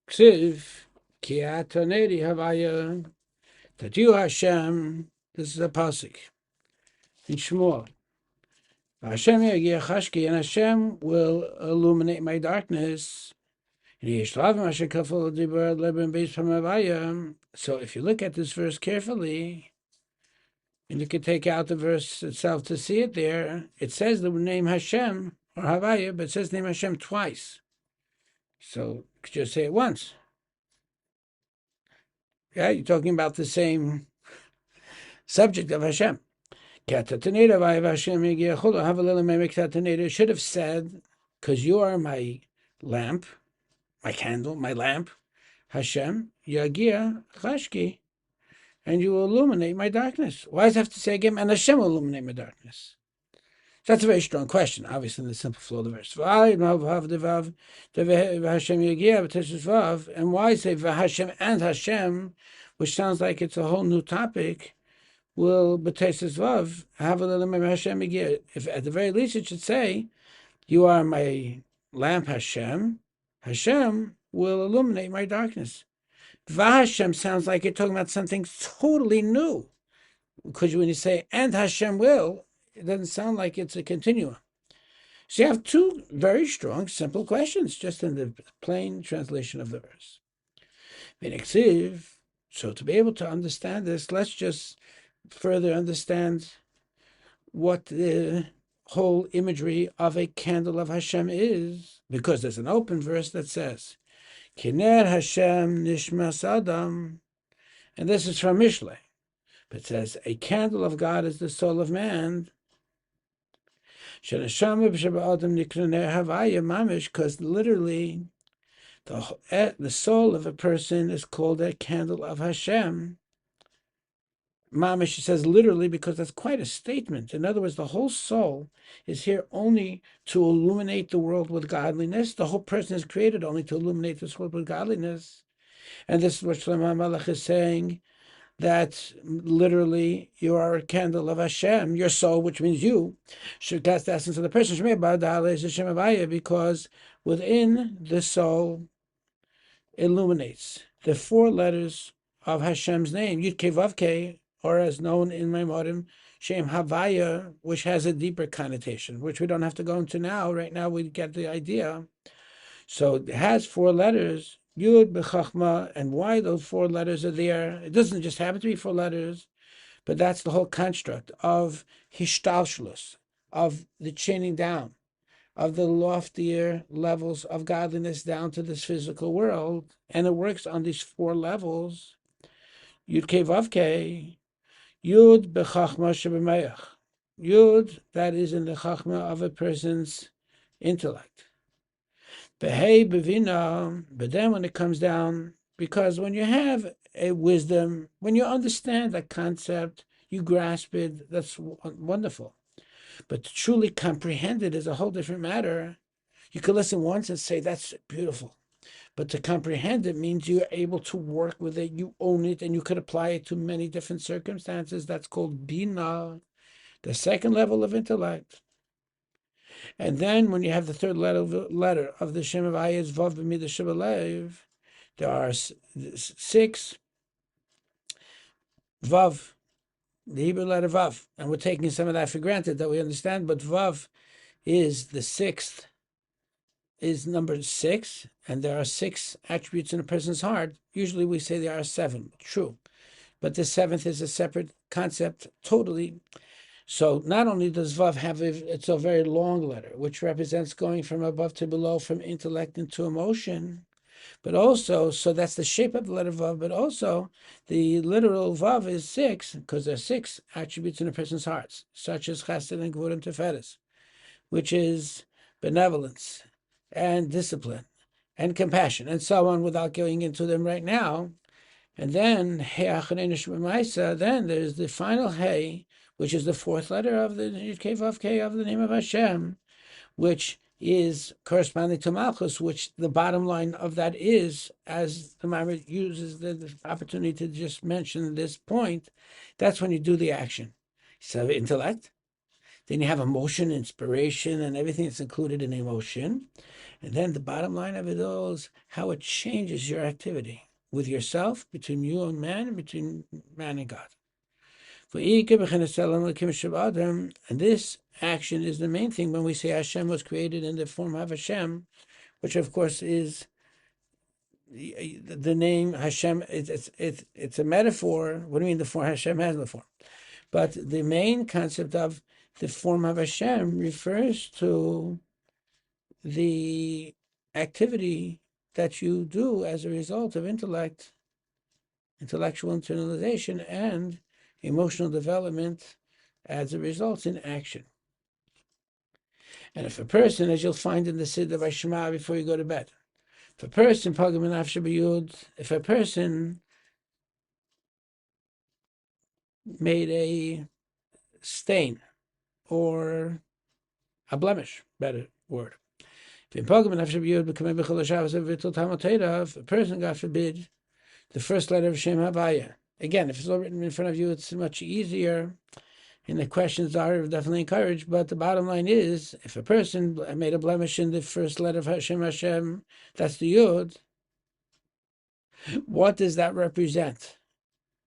Ksiv, ki atoneri havaya, that you Hashem, this is a pasuk in Shmuel. Hashem yagia chashki, and Hashem will illuminate my darkness. So if you look at this verse carefully, and you can take out the verse itself to see it there, it says the name Hashem, or Havaya, but it says the name Hashem twice. So you could just say it once. Yeah, you're talking about the same subject of Hashem. Should have said, because you are my lamp, my candle, my lamp, Hashem, Yagia Chashki, and you will illuminate my darkness. Why does it have to say again, and Hashem will illuminate my darkness? So that's a very strong question, obviously, in the simple flow of the verse. And why say Hashem and Hashem, which sounds like it's a whole new topic, will b'tesis vav have a Hashem yigir. If at the very least it should say, "You are my lamp, Hashem." Hashem will illuminate my darkness. V'Hashem sounds like you're talking about something totally new, because when you say "and Hashem will," it doesn't sound like it's a continuum. So you have two very strong, simple questions just in the plain translation of the verse. So to be able to understand this, let's just further understand what the whole imagery of a candle of Hashem is, because there's an open verse that says, Kiner Hashem Nishmas Adam, and this is from Mishle. It says, a candle of God is the soul of man. Because literally, the soul of a person is called a candle of Hashem. Mamish says literally because that's quite a statement. In other words, the whole soul is here only to illuminate the world with godliness. The whole person is created only to illuminate this world with godliness. And this is what Shlomo HaMelech is saying, that literally you are a candle of Hashem, your soul, which means you, should cast the essence of the person, because within the soul illuminates the four letters of Hashem's name, Yitzch'k Vavke, or as known in Maimorim, Shem Havaya, which has a deeper connotation, which we don't have to go into now. Right now we get the idea. So it has four letters, Yud B'Chachma, and why those four letters are there. It doesn't just happen to be four letters, but that's the whole construct of Hishtalshlus, of the chaining down, of the loftier levels of godliness down to this physical world. And it works on these four levels. Yud Kei Vav Kei, Yud B'Chachma Shebemayach. Yud, that is in the Chachma of a person's intellect. Behei Bevina, but then when it comes down, because when you have a wisdom, when you understand a concept, you grasp it, that's wonderful. But to truly comprehend it is a whole different matter. You could listen once and say, that's beautiful. But to comprehend it means you're able to work with it, you own it, and you could apply it to many different circumstances. That's called Bina, the second level of intellect. And then when you have the third letter of the Shem of Ayez, Vav B'Midah Shebelev, there are six Vav, the Hebrew letter Vav. And we're taking some of that for granted that we understand, but Vav is the sixth, is number 6, and there are 6 attributes in a person's heart. Usually we say there are 7, true. But the 7th is a separate concept, totally. So not only does Vav have it's a very long letter, which represents going from above to below, from intellect into emotion, but also, so that's the shape of the letter Vav, but also the literal Vav is 6, because there are 6 attributes in a person's hearts, such as Chesed and Gvur and Tiferes, which is benevolence and discipline and compassion and so on, without going into them right now. And then then there's the final Hey, which is the 4th letter of the Yitzch'k Vavke of the name of Hashem, which is corresponding to Malchus, which the bottom line of that is, as the Maimon uses the opportunity to just mention this point, that's when you do the action. So intellect, Then you have emotion, inspiration, and everything that's included in emotion. And then the bottom line of it all is how it changes your activity with yourself, between you and man, and between man and God. And this action is the main thing when we say Hashem was created in the form of Hashem, which of course is the name Hashem. It's a metaphor. What do you mean the form? Hashem has the form. But the main concept of the form of Hashem refers to the activity that you do as a result of intellectual internalization and emotional development as a result in action. And if a person, as you'll find in the Siddur by Shema before you go to bed, if a person made a stain or a blemish, better word. If a person, God forbid, the first letter of Shem Havaya. Again, if it's all written in front of you, it's much easier, and the questions are definitely encouraged. But the bottom line is, if a person made a blemish in the first letter of Hashem, that's the Yud, what does that represent?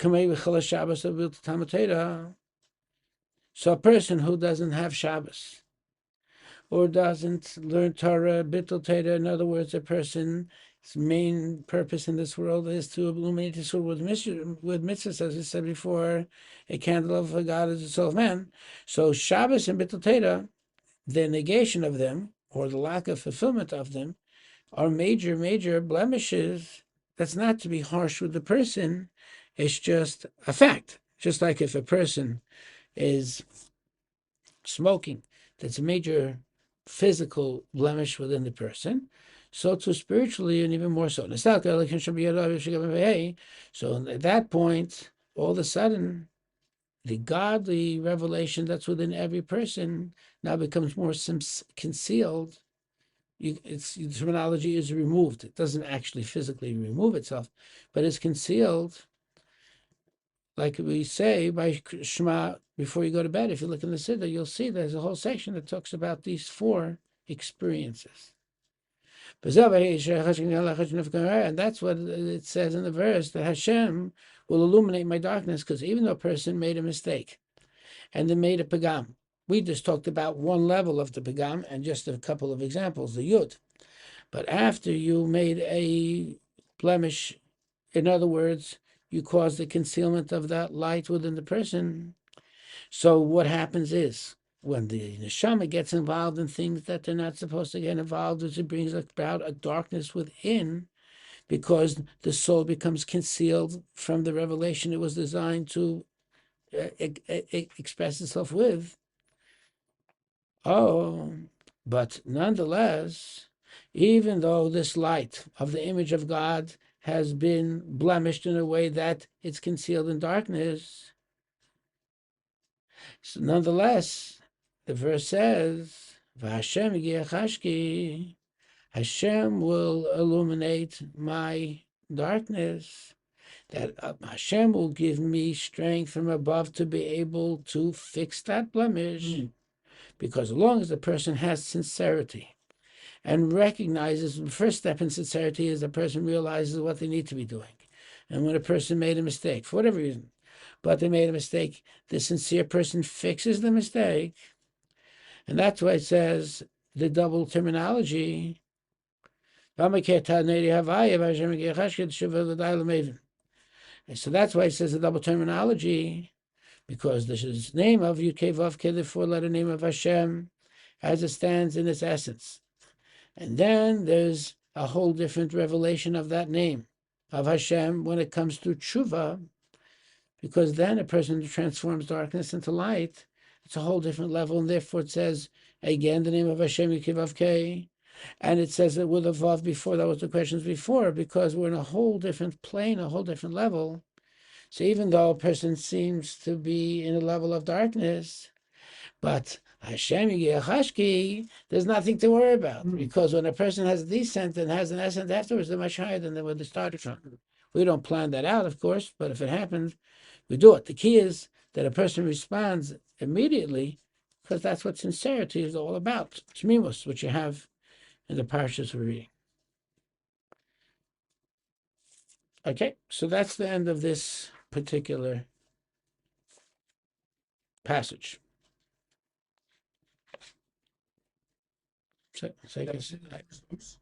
So a person who doesn't have Shabbos, or doesn't learn Torah, bittul Torah, in other words, a person's main purpose in this world is to illuminate this world with mitzvahs, as we said before, a candle of God is the soul of man. So Shabbos and bittul Torah, the negation of them, or the lack of fulfillment of them, are major, major blemishes. That's not to be harsh with the person. It's just a fact. Just like if a person is smoking, that's a major physical blemish within the person, so too spiritually, and even more so. So at that point, all of a sudden, the godly revelation that's within every person now becomes more concealed. The terminology is removed. It doesn't actually physically remove itself, but it's concealed. Like we say by Shema before you go to bed, if you look in the Siddur, you'll see there's a whole section that talks about these four experiences. And that's what it says in the verse, that Hashem will illuminate my darkness, because even though a person made a mistake and they made a pagam, we just talked about one level of the pagam and just a couple of examples, the Yud. But after you made a blemish, in other words, you cause the concealment of that light within the person. So what happens is, when the neshama gets involved in things that they're not supposed to get involved with, it brings about a darkness within, because the soul becomes concealed from the revelation it was designed to express itself with. But nonetheless, even though this light of the image of God has been blemished in a way that it's concealed in darkness, so nonetheless, the verse says, "V'Hashem yigiachashki," Hashem will illuminate my darkness. That Hashem will give me strength from above to be able to fix that blemish. Because as long as the person has sincerity and recognizes, the first step in sincerity is the person realizes what they need to be doing. And when a person made a mistake, for whatever reason, but they made a mistake, the sincere person fixes the mistake. And that's why it says the double terminology. And so that's why it says the double terminology, because this is name of Yitzch'k, the four-letter name of Hashem, as it stands in its essence. And then there's a whole different revelation of that name of Hashem when it comes to tshuva, because then a person transforms darkness into light. It's a whole different level, and therefore it says, again, the name of Hashem, Yitzch'k, and it says it with a vav before. That was the questions before, because we're in a whole different plane, a whole different level. So even though a person seems to be in a level of darkness, but Hashem Yigiachashki, there's nothing to worry about, because when a person has a descent and has an ascent afterwards, they're much higher than where they started from. We don't plan that out, of course, but if it happens, we do it. The key is that a person responds immediately, because that's what sincerity is all about. Shmimus, which you have in the parashas we're reading. Okay, so that's the end of this particular passage.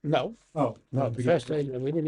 No, Oh, no. The first we didn't.